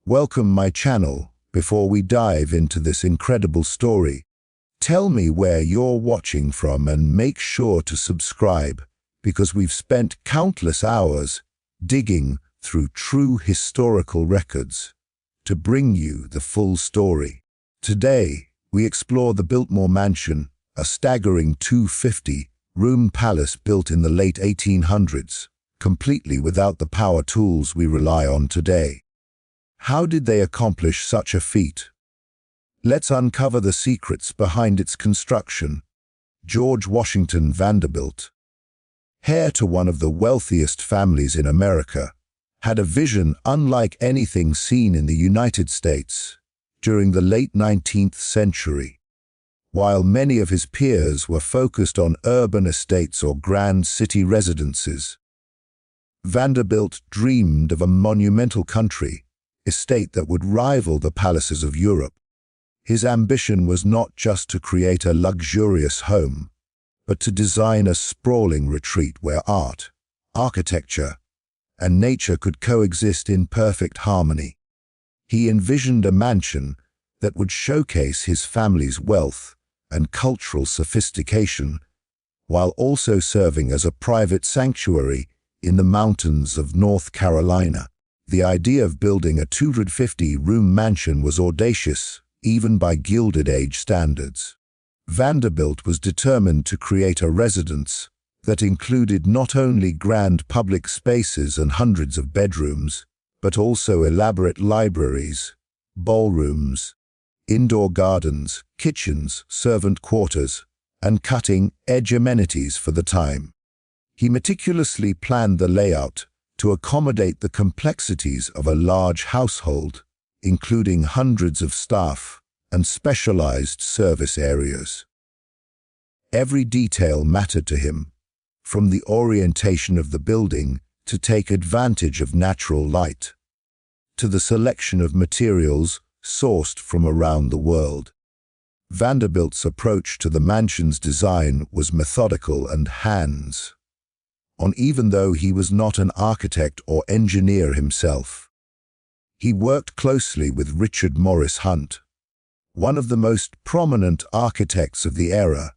Welcome my channel. Before we dive into this incredible story, tell me where you're watching from and make sure to subscribe, because we've spent countless hours digging through true historical records to bring you the full story. Today, we explore the Biltmore Mansion, a staggering 250-room palace built in the late 1800s, completely without the power tools we rely on today. How did they accomplish such a feat? Let's uncover the secrets behind its construction. George Washington Vanderbilt, heir to one of the wealthiest families in America, had a vision unlike anything seen in the United States during the late 19th century. While many of his peers were focused on urban estates or grand city residences, Vanderbilt dreamed of a monumental country estate that would rival the palaces of Europe. His ambition was not just to create a luxurious home, but to design a sprawling retreat where art, architecture, and nature could coexist in perfect harmony. He envisioned a mansion that would showcase his family's wealth and cultural sophistication, while also serving as a private sanctuary in the mountains of North Carolina. The idea of building a 250-room mansion was audacious, even by Gilded Age standards. Vanderbilt was determined to create a residence that included not only grand public spaces and hundreds of bedrooms, but also elaborate libraries, ballrooms, indoor gardens, kitchens, servant quarters, and cutting-edge amenities for the time. He meticulously planned the layout to accommodate the complexities of a large household, including hundreds of staff and specialized service areas. Every detail mattered to him, from the orientation of the building to take advantage of natural light, to the selection of materials sourced from around the world. Vanderbilt's approach to the mansion's design was methodical and hands-on, even though he was not an architect or engineer himself. He worked closely with Richard Morris Hunt, one of the most prominent architects of the era,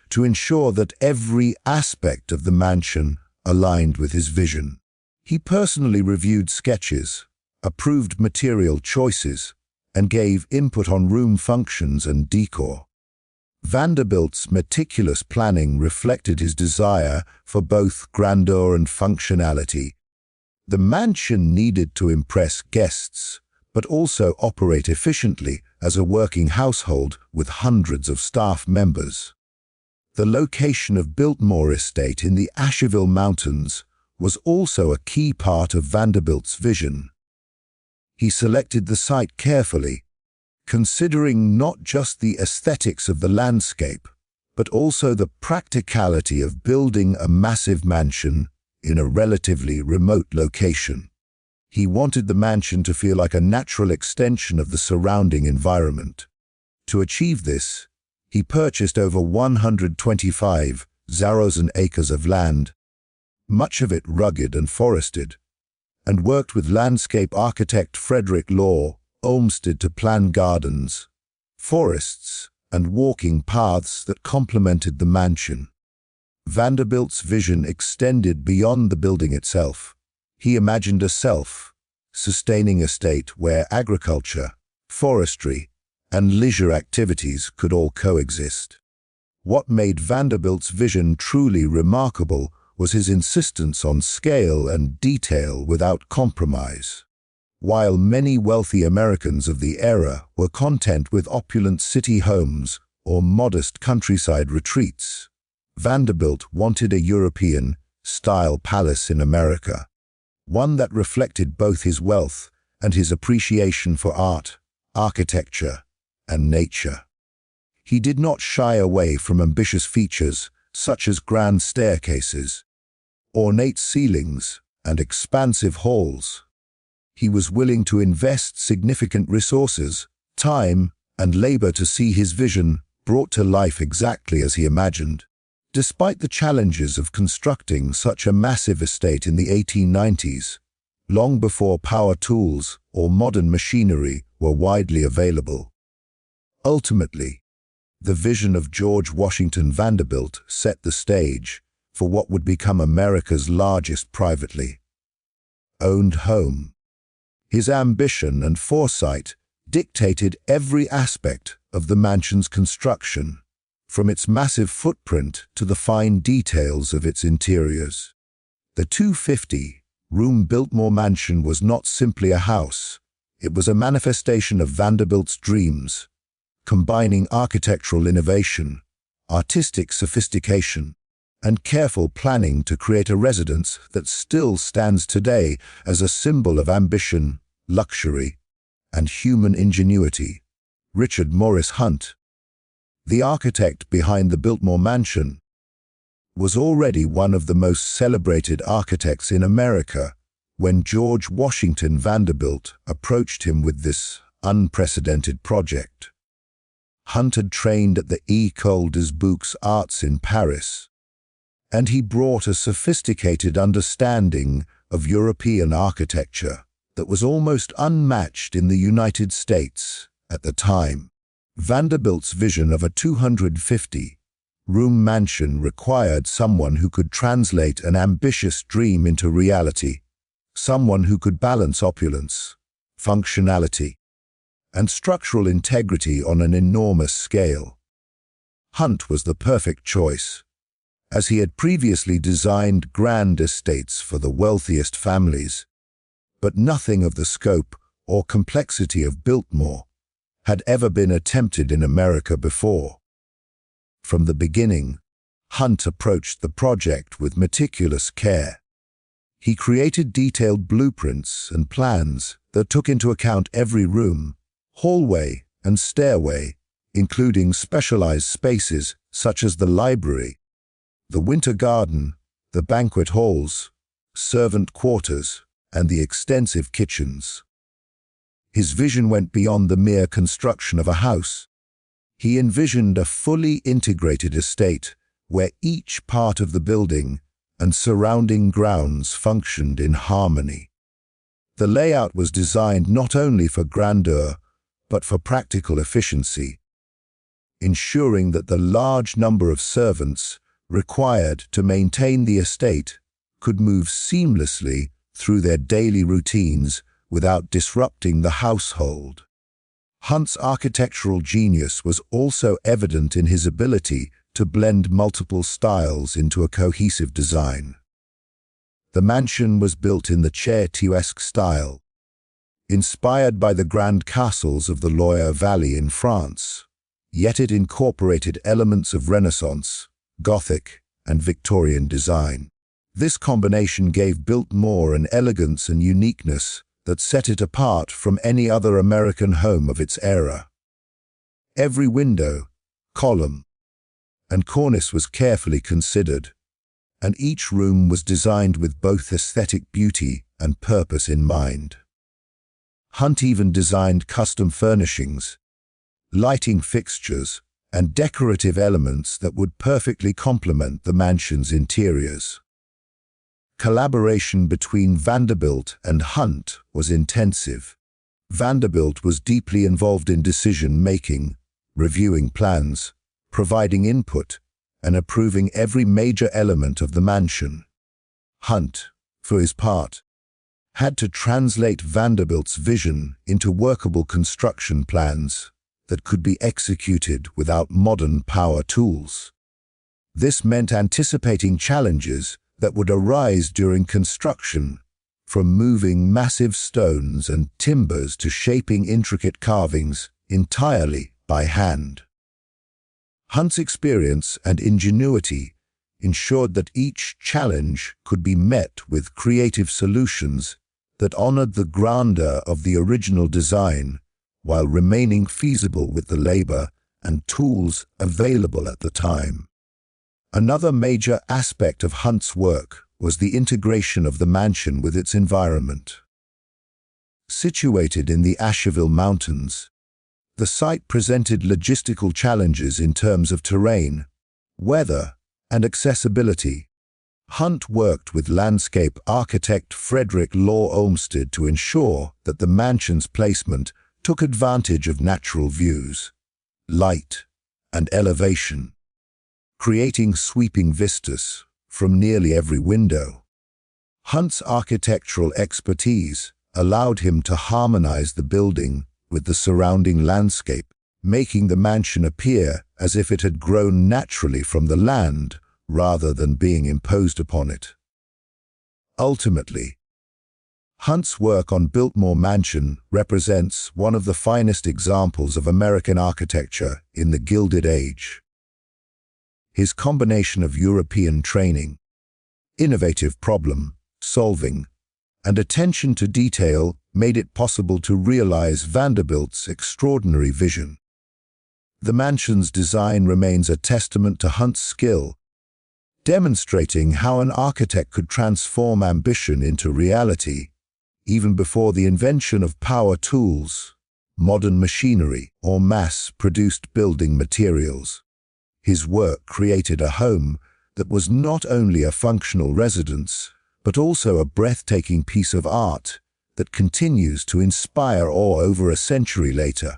to ensure that every aspect of the mansion aligned with his vision. He personally reviewed sketches, approved material choices, and gave input on room functions and decor. Vanderbilt's meticulous planning reflected his desire for both grandeur and functionality. The mansion needed to impress guests, but also operate efficiently as a working household with hundreds of staff members. The location of Biltmore Estate in the Asheville Mountains was also a key part of Vanderbilt's vision. He selected the site carefully, considering not just the aesthetics of the landscape, but also the practicality of building a massive mansion in a relatively remote location. He wanted the mansion to feel like a natural extension of the surrounding environment. To achieve this, he purchased over 125,000 acres of land, much of it rugged and forested, and worked with landscape architect Frederick Law Olmsted to plan gardens, forests, and walking paths that complemented the mansion. Vanderbilt's vision extended beyond the building itself. He imagined a self-sustaining estate where agriculture, forestry, and leisure activities could all coexist. What made Vanderbilt's vision truly remarkable was his insistence on scale and detail without compromise. While many wealthy Americans of the era were content with opulent city homes or modest countryside retreats, Vanderbilt wanted a European-style palace in America, one that reflected both his wealth and his appreciation for art, architecture, and nature. He did not shy away from ambitious features such as grand staircases, ornate ceilings, and expansive halls. He was willing to invest significant resources, time, and labor to see his vision brought to life exactly as he imagined. Despite the challenges of constructing such a massive estate in the 1890s, long before power tools or modern machinery were widely available. Ultimately, the vision of George Washington Vanderbilt set the stage for what would become America's largest privately owned home. His ambition and foresight dictated every aspect of the mansion's construction, from its massive footprint to the fine details of its interiors. The 250-room Biltmore Mansion was not simply a house, it was a manifestation of Vanderbilt's dreams, combining architectural innovation, artistic sophistication, and careful planning to create a residence that still stands today as a symbol of ambition, luxury, and human ingenuity. Richard Morris Hunt, the architect behind the Biltmore Mansion, was already one of the most celebrated architects in America when George Washington Vanderbilt approached him with this unprecedented project. Hunt had trained at the École des Beaux-Arts in Paris, and he brought a sophisticated understanding of European architecture that was almost unmatched in the United States at the time. Vanderbilt's vision of a 250-room mansion required someone who could translate an ambitious dream into reality, someone who could balance opulence, functionality, and structural integrity on an enormous scale. Hunt was the perfect choice, as he had previously designed grand estates for the wealthiest families, but nothing of the scope or complexity of Biltmore had ever been attempted in America before. From the beginning, Hunt approached the project with meticulous care. He created detailed blueprints and plans that took into account every room, hallway, and stairway, including specialized spaces such as the library, the winter garden, the banquet halls, servant quarters, and the extensive kitchens. His vision went beyond the mere construction of a house. He envisioned a fully integrated estate where each part of the building and surrounding grounds functioned in harmony. The layout was designed not only for grandeur, but for practical efficiency, ensuring that the large number of servants required to maintain the estate could move seamlessly through their daily routines without disrupting the household. Hunt's architectural genius was also evident in his ability to blend multiple styles into a cohesive design. The mansion was built in the Chateauesque style, inspired by the grand castles of the Loire Valley in France, yet it incorporated elements of Renaissance, Gothic, and Victorian design. This combination gave Biltmore an elegance and uniqueness that set it apart from any other American home of its era. Every window, column, and cornice was carefully considered, and each room was designed with both aesthetic beauty and purpose in mind. Hunt even designed custom furnishings, lighting fixtures, and decorative elements that would perfectly complement the mansion's interiors. Collaboration between Vanderbilt and Hunt was intensive. Vanderbilt was deeply involved in decision-making, reviewing plans, providing input, and approving every major element of the mansion. Hunt, for his part, had to translate Vanderbilt's vision into workable construction plans that could be executed without modern power tools. This meant anticipating challenges that would arise during construction, from moving massive stones and timbers to shaping intricate carvings entirely by hand. Hunt's experience and ingenuity ensured that each challenge could be met with creative solutions that honored the grandeur of the original design while remaining feasible with the labor and tools available at the time. Another major aspect of Hunt's work was the integration of the mansion with its environment. Situated in the Asheville Mountains, the site presented logistical challenges in terms of terrain, weather, and accessibility. Hunt worked with landscape architect Frederick Law Olmsted to ensure that the mansion's placement took advantage of natural views, light, and elevation, creating sweeping vistas from nearly every window. Hunt's architectural expertise allowed him to harmonize the building with the surrounding landscape, making the mansion appear as if it had grown naturally from the land rather than being imposed upon it. Ultimately, Hunt's work on Biltmore Mansion represents one of the finest examples of American architecture in the Gilded Age. His combination of European training, innovative problem-solving, and attention to detail made it possible to realize Vanderbilt's extraordinary vision. The mansion's design remains a testament to Hunt's skill, demonstrating how an architect could transform ambition into reality, even before the invention of power tools, modern machinery, or mass-produced building materials. His work created a home that was not only a functional residence, but also a breathtaking piece of art that continues to inspire awe over a century later.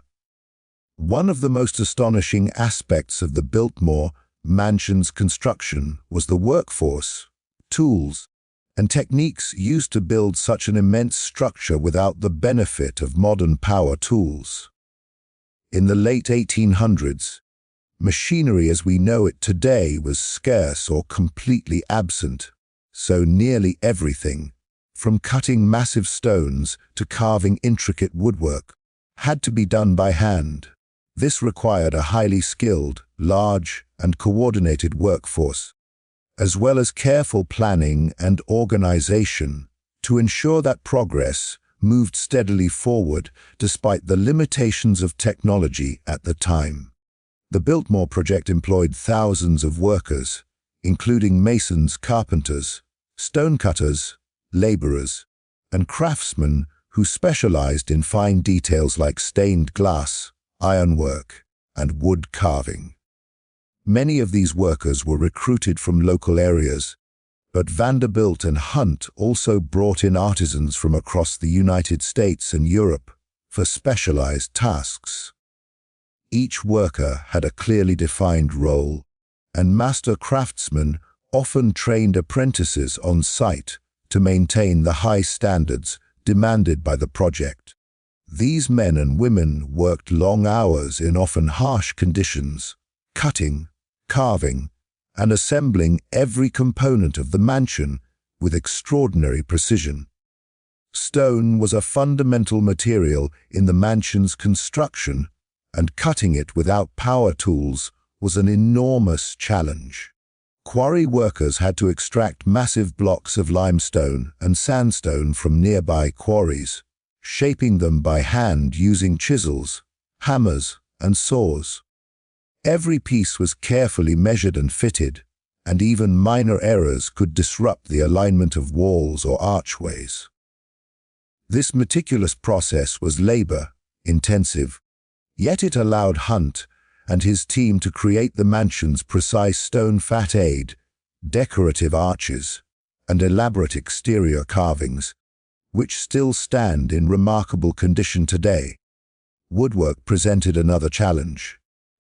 One of the most astonishing aspects of the Biltmore Mansion's construction was the workforce, tools, and techniques used to build such an immense structure without the benefit of modern power tools. In the late 1800s, machinery as we know it today was scarce or completely absent, so nearly everything, from cutting massive stones to carving intricate woodwork, had to be done by hand. This required a highly skilled, large, and coordinated workforce, as well as careful planning and organization to ensure that progress moved steadily forward despite the limitations of technology at the time. The Biltmore project employed thousands of workers, including masons, carpenters, stonecutters, laborers, and craftsmen who specialized in fine details like stained glass, ironwork, and wood carving. Many of these workers were recruited from local areas, but Vanderbilt and Hunt also brought in artisans from across the United States and Europe for specialized tasks. Each worker had a clearly defined role, and master craftsmen often trained apprentices on site to maintain the high standards demanded by the project. These men and women worked long hours in often harsh conditions, cutting, carving, and assembling every component of the mansion with extraordinary precision. Stone was a fundamental material in the mansion's construction, and cutting it without power tools was an enormous challenge. Quarry workers had to extract massive blocks of limestone and sandstone from nearby quarries, shaping them by hand using chisels, hammers, and saws. Every piece was carefully measured and fitted, and even minor errors could disrupt the alignment of walls or archways. This meticulous process was labor-intensive, yet it allowed Hunt and his team to create the mansion's precise stone facade, decorative arches, and elaborate exterior carvings, which still stand in remarkable condition today. Woodwork presented another challenge.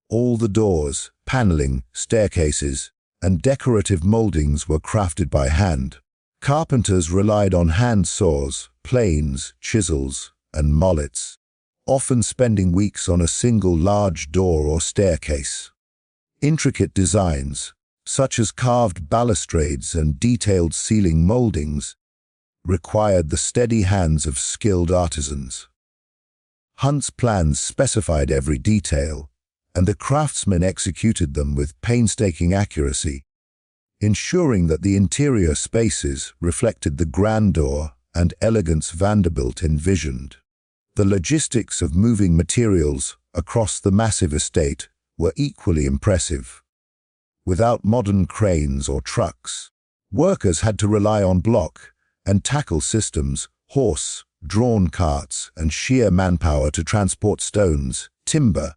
All the doors, paneling, staircases, and decorative moldings were crafted by hand. Carpenters relied on hand saws, planes, chisels, and mallets, often spending weeks on a single large door or staircase. Intricate designs, such as carved balustrades and detailed ceiling moldings, required the steady hands of skilled artisans. Hunt's plans specified every detail, and the craftsmen executed them with painstaking accuracy, ensuring that the interior spaces reflected the grandeur and elegance Vanderbilt envisioned. The logistics of moving materials across the massive estate were equally impressive. Without modern cranes or trucks, workers had to rely on block and tackle systems, horse-drawn carts, and sheer manpower to transport stones, timber,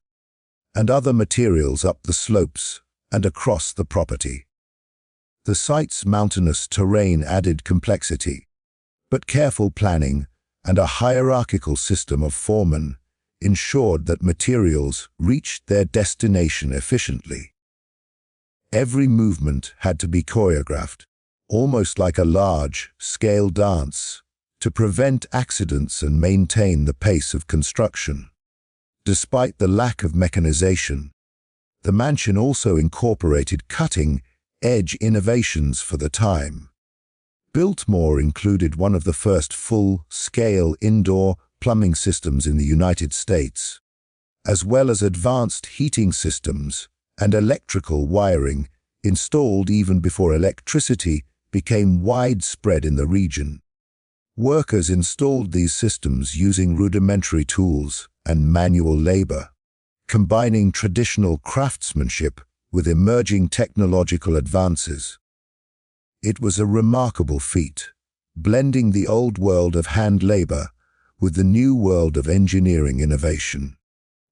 and other materials up the slopes and across the property. The site's mountainous terrain added complexity, but careful planning and a hierarchical system of foremen ensured that materials reached their destination efficiently. Every movement had to be choreographed, almost like a large-scale dance, to prevent accidents and maintain the pace of construction. Despite the lack of mechanization, the mansion also incorporated cutting-edge innovations for the time. Biltmore included one of the first full-scale indoor plumbing systems in the United States, as well as advanced heating systems and electrical wiring installed even before electricity became widespread in the region. Workers installed these systems using rudimentary tools and manual labor, combining traditional craftsmanship with emerging technological advances. It was a remarkable feat, blending the old world of hand labor with the new world of engineering innovation.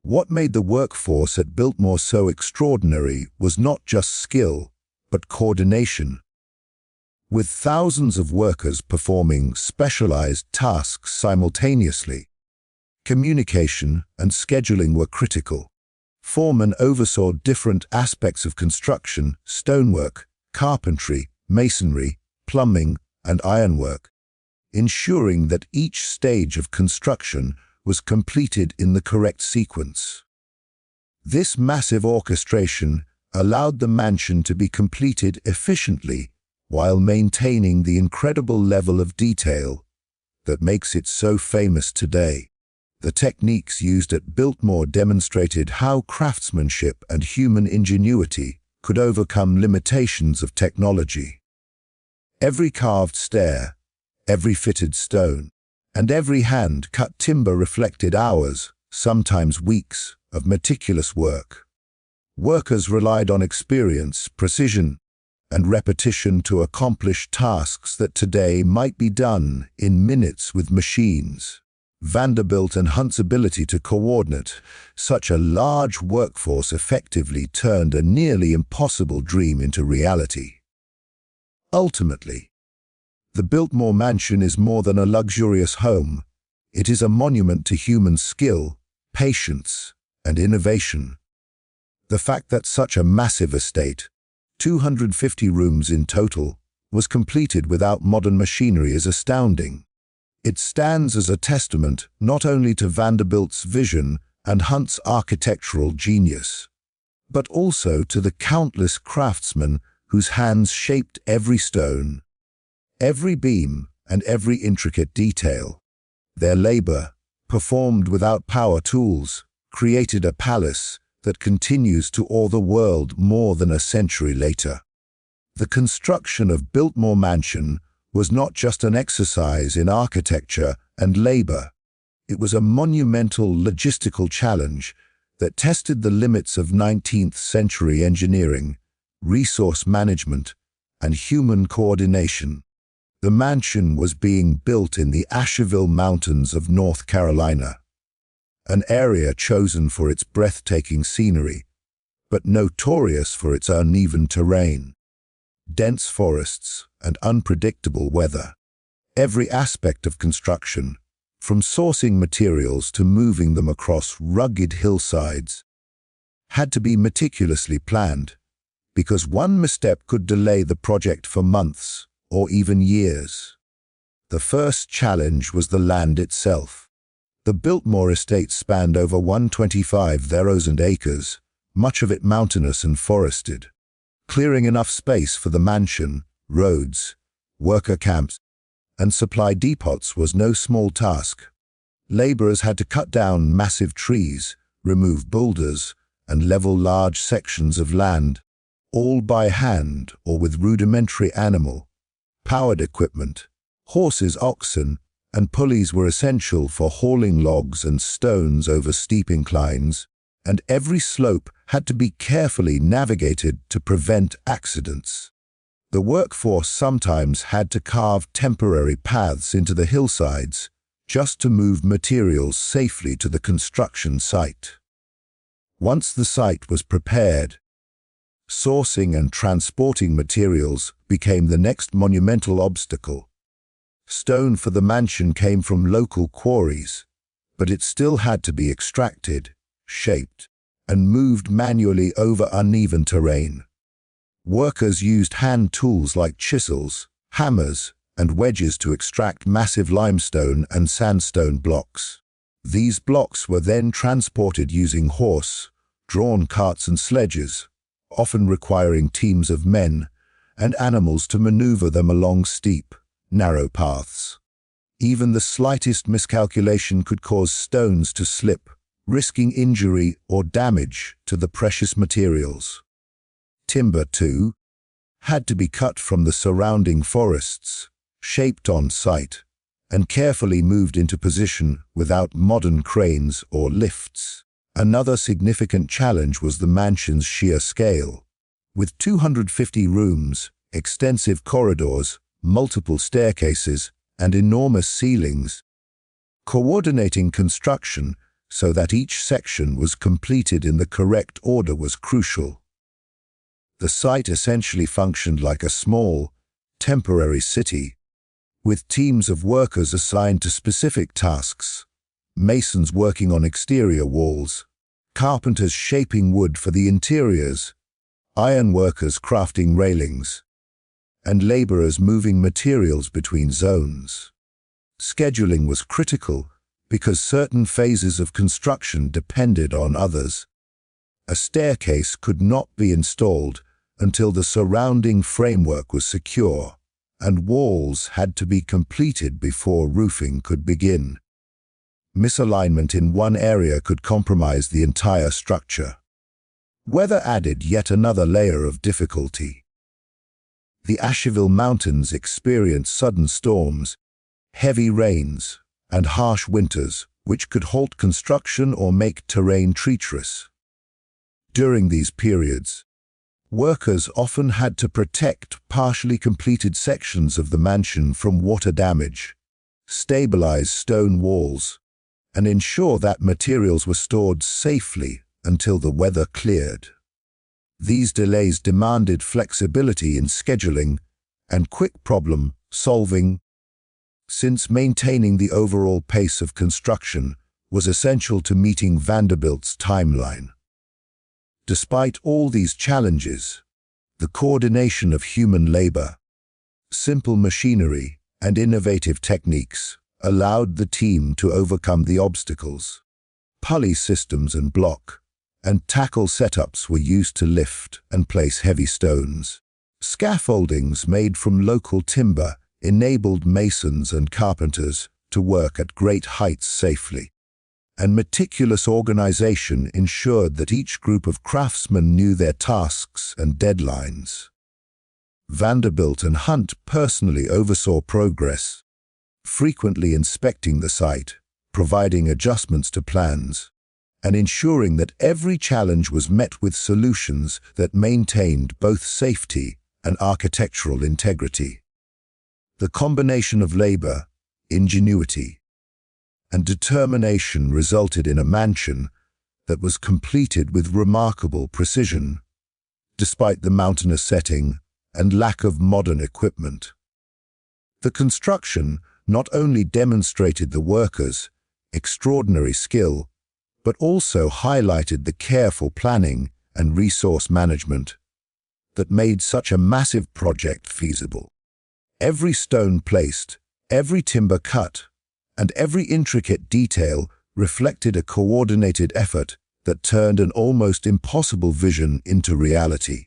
What made the workforce at Biltmore so extraordinary was not just skill, but coordination. With thousands of workers performing specialized tasks simultaneously, communication and scheduling were critical. Foremen oversaw different aspects of construction: stonework, carpentry, masonry, plumbing, and ironwork, ensuring that each stage of construction was completed in the correct sequence. This massive orchestration allowed the mansion to be completed efficiently while maintaining the incredible level of detail that makes it so famous today. The techniques used at Biltmore demonstrated how craftsmanship and human ingenuity could overcome limitations of technology. Every carved stair, every fitted stone, and every hand-cut timber reflected hours, sometimes weeks, of meticulous work. Workers relied on experience, precision, and repetition to accomplish tasks that today might be done in minutes with machines. Vanderbilt and Hunt's ability to coordinate such a large workforce effectively turned a nearly impossible dream into reality. Ultimately, the Biltmore Mansion is more than a luxurious home. It is a monument to human skill, patience, and innovation. The fact that such a massive estate, 250 rooms in total, was completed without modern machinery is astounding. It stands as a testament not only to Vanderbilt's vision and Hunt's architectural genius, but also to the countless craftsmen whose hands shaped every stone, every beam, and every intricate detail. Their labor, performed without power tools, created a palace that continues to awe the world more than a century later. The construction of Biltmore Mansion was not just an exercise in architecture and labor. It was a monumental logistical challenge that tested the limits of 19th-century engineering, resource management, and human coordination. The mansion was being built in the Asheville Mountains of North Carolina, an area chosen for its breathtaking scenery, but notorious for its uneven terrain, dense forests, and unpredictable weather. Every aspect of construction, from sourcing materials to moving them across rugged hillsides, had to be meticulously planned, because one misstep could delay the project for months or even years. The first challenge was the land itself. The Biltmore estate spanned over 125,000 acres, much of it mountainous and forested. Clearing enough space for the mansion, roads, worker camps, and supply depots was no small task. Laborers had to cut down massive trees, remove boulders, and level large sections of land, all by hand or with rudimentary animal-powered equipment. Horses, oxen, and pulleys were essential for hauling logs and stones over steep inclines, and every slope had to be carefully navigated to prevent accidents. The workforce sometimes had to carve temporary paths into the hillsides just to move materials safely to the construction site. Once the site was prepared, Sourcing and transporting materials became the next monumental obstacle. Stone for the mansion came from local quarries, but it still had to be extracted, shaped, and moved manually over uneven terrain. Workers used hand tools like chisels, hammers, and wedges to extract massive limestone and sandstone blocks. These blocks were then transported using horse-drawn carts and sledges, often requiring teams of men and animals to maneuver them along steep, narrow paths. Even the slightest miscalculation could cause stones to slip, risking injury or damage to the precious materials. Timber, too, had to be cut from the surrounding forests, shaped on site, and carefully moved into position without modern cranes or lifts. Another significant challenge was the mansion's sheer scale. With 250 rooms, extensive corridors, multiple staircases, and enormous ceilings, coordinating construction so that each section was completed in the correct order was crucial. The site essentially functioned like a small, temporary city, with teams of workers assigned to specific tasks: masons working on exterior walls, carpenters shaping wood for the interiors, ironworkers crafting railings, and laborers moving materials between zones. Scheduling was critical because certain phases of construction depended on others. A staircase could not be installed until the surrounding framework was secure, and walls had to be completed before roofing could begin. Misalignment in one area could compromise the entire structure. Weather added yet another layer of difficulty. The Asheville Mountains experienced sudden storms, heavy rains, and harsh winters, which could halt construction or make terrain treacherous. During these periods, workers often had to protect partially completed sections of the mansion from water damage, stabilize stone walls, and ensure that materials were stored safely until the weather cleared. These delays demanded flexibility in scheduling and quick problem-solving, since maintaining the overall pace of construction was essential to meeting Vanderbilt's timeline. Despite all these challenges, the coordination of human labor, simple machinery, and innovative techniques allowed the team to overcome the obstacles. Pulley systems and block and tackle setups were used to lift and place heavy stones. Scaffoldings made from local timber enabled masons and carpenters to work at great heights safely, and meticulous organization ensured that each group of craftsmen knew their tasks and deadlines. Vanderbilt and Hunt personally oversaw progress, frequently inspecting the site, providing adjustments to plans, and ensuring that every challenge was met with solutions that maintained both safety and architectural integrity. The combination of labor, ingenuity, and determination resulted in a mansion that was completed with remarkable precision, despite the mountainous setting and lack of modern equipment. The construction not only demonstrated the workers' extraordinary skill, but also highlighted the careful planning and resource management that made such a massive project feasible. Every stone placed, every timber cut, and every intricate detail reflected a coordinated effort that turned an almost impossible vision into reality.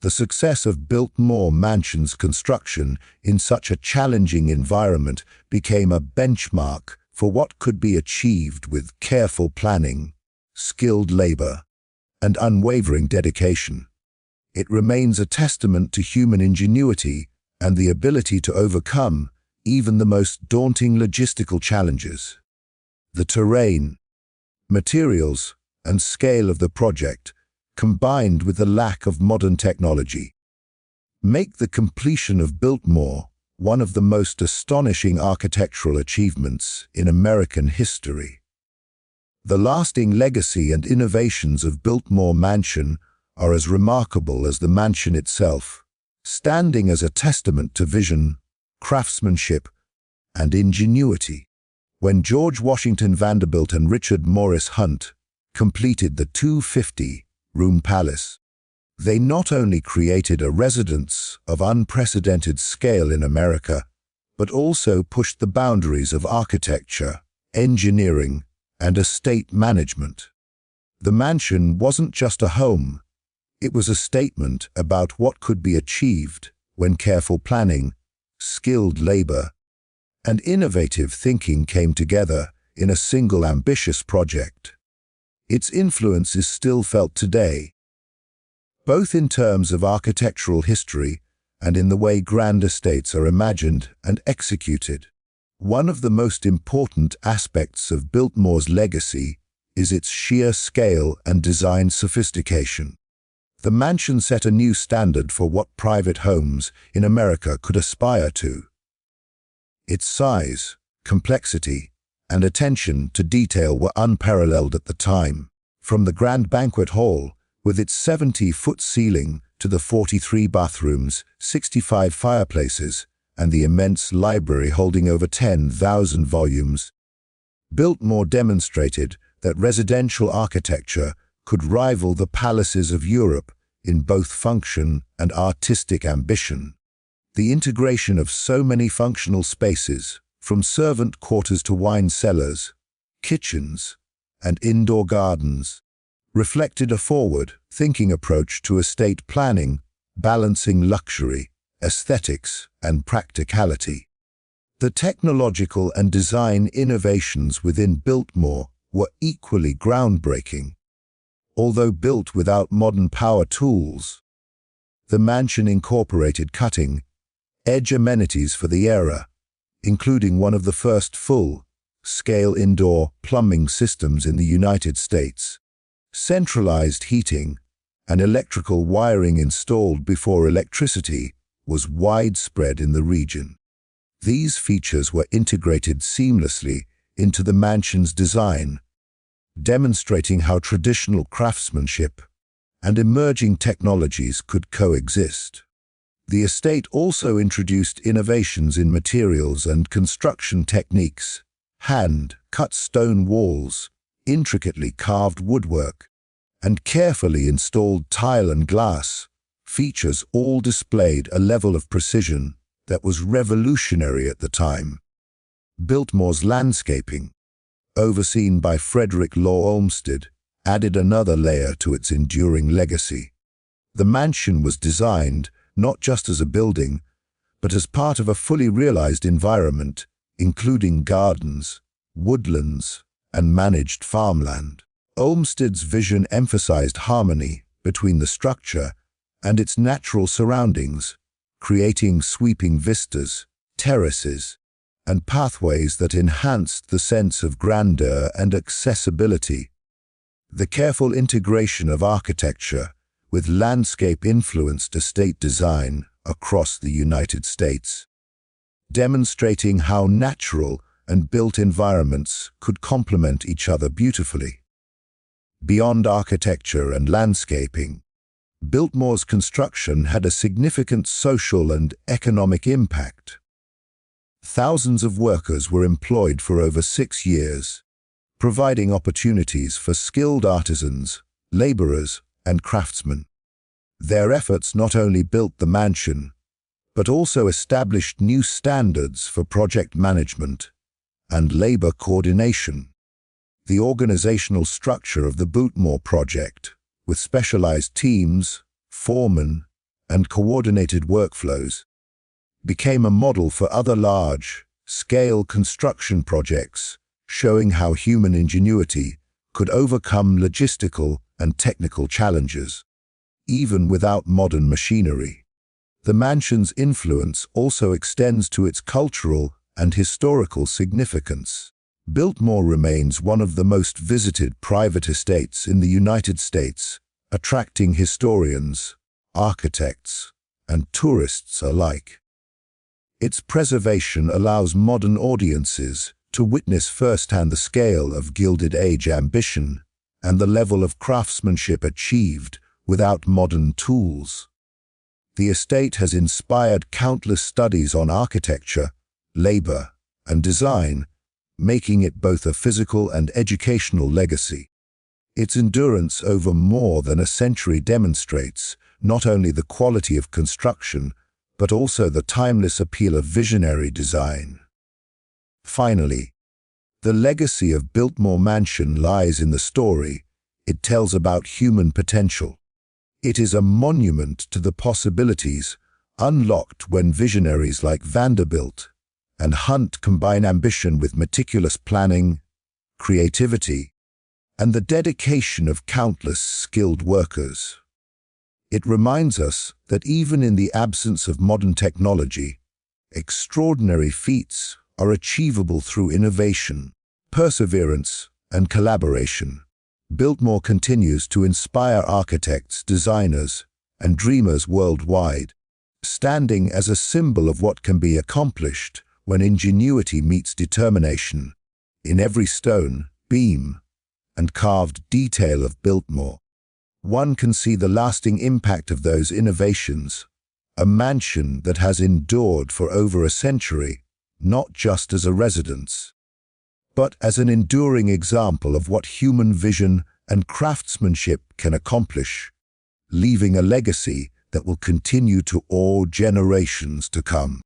The success of Biltmore Mansion's construction in such a challenging environment became a benchmark for what could be achieved with careful planning, skilled labor, and unwavering dedication. It remains a testament to human ingenuity and the ability to overcome even the most daunting logistical challenges. The terrain, materials, and scale of the project, combined with the lack of modern technology, make the completion of Biltmore one of the most astonishing architectural achievements in American history. The lasting legacy and innovations of Biltmore Mansion are as remarkable as the mansion itself, standing as a testament to vision, craftsmanship, and ingenuity. When George Washington Vanderbilt and Richard Morris Hunt completed the 250-room palace, they not only created a residence of unprecedented scale in America, but also pushed the boundaries of architecture, engineering, and estate management. The mansion wasn't just a home, it was a statement about what could be achieved when careful planning, skilled labor, and innovative thinking came together in a single ambitious project. Its influence is still felt today, both in terms of architectural history and in the way grand estates are imagined and executed. One of the most important aspects of Biltmore's legacy is its sheer scale and design sophistication. The mansion set a new standard for what private homes in America could aspire to. Its size, complexity, and attention to detail were unparalleled at the time. From the grand banquet hall, with its 70-foot ceiling, to the 43 bathrooms, 65 fireplaces, and the immense library holding over 10,000 volumes, Biltmore demonstrated that residential architecture could rival the palaces of Europe in both function and artistic ambition. The integration of so many functional spaces, from servant quarters to wine cellars, kitchens, and indoor gardens, reflected a forward-thinking approach to estate planning, balancing luxury, aesthetics, and practicality. The technological and design innovations within Biltmore were equally groundbreaking. Although built without modern power tools, the mansion incorporated cutting-edge amenities for the era, including one of the first full-scale indoor plumbing systems in the United States, centralized heating, and electrical wiring installed before electricity was widespread in the region. These features were integrated seamlessly into the mansion's design, demonstrating how traditional craftsmanship and emerging technologies could coexist. The estate also introduced innovations in materials and construction techniques, hand-cut stone walls, intricately carved woodwork, and carefully installed tile and glass. Features all displayed a level of precision that was revolutionary at the time. Biltmore's landscaping, overseen by Frederick Law Olmsted, added another layer to its enduring legacy. The mansion was designed not just as a building, but as part of a fully realized environment, including gardens, woodlands, and managed farmland. Olmsted's vision emphasized harmony between the structure and its natural surroundings, creating sweeping vistas, terraces, and pathways that enhanced the sense of grandeur and accessibility. The careful integration of architecture with landscape influenced estate design across the United States, demonstrating how natural and built environments could complement each other beautifully. Beyond architecture and landscaping, Biltmore's construction had a significant social and economic impact. Thousands of workers were employed for over 6 years, providing opportunities for skilled artisans, laborers, and craftsmen. Their efforts not only built the mansion, but also established new standards for project management and labor coordination. The organizational structure of the Biltmore project, with specialized teams, foremen, and coordinated workflows, became a model for other large-scale construction projects, showing how human ingenuity could overcome logistical and technical challenges, even without modern machinery. The mansion's influence also extends to its cultural and historical significance. Biltmore remains one of the most visited private estates in the United States, attracting historians, architects, and tourists alike. Its preservation allows modern audiences to witness firsthand the scale of Gilded Age ambition and the level of craftsmanship achieved without modern tools. The estate has inspired countless studies on architecture, labor, and design, making it both a physical and educational legacy. Its endurance over more than a century demonstrates not only the quality of construction, but also the timeless appeal of visionary design. Finally, the legacy of Biltmore Mansion lies in the story it tells about human potential. It is a monument to the possibilities unlocked when visionaries like Vanderbilt and Hunt combine ambition with meticulous planning, creativity, and the dedication of countless skilled workers. It reminds us that even in the absence of modern technology, extraordinary feats are achievable through innovation, perseverance, and collaboration. Biltmore continues to inspire architects, designers, and dreamers worldwide, standing as a symbol of what can be accomplished when ingenuity meets determination. In every stone, beam, and carved detail of Biltmore, one can see the lasting impact of those innovations, a mansion that has endured for over a century, not just as a residence, but as an enduring example of what human vision and craftsmanship can accomplish, leaving a legacy that will continue to awe generations to come.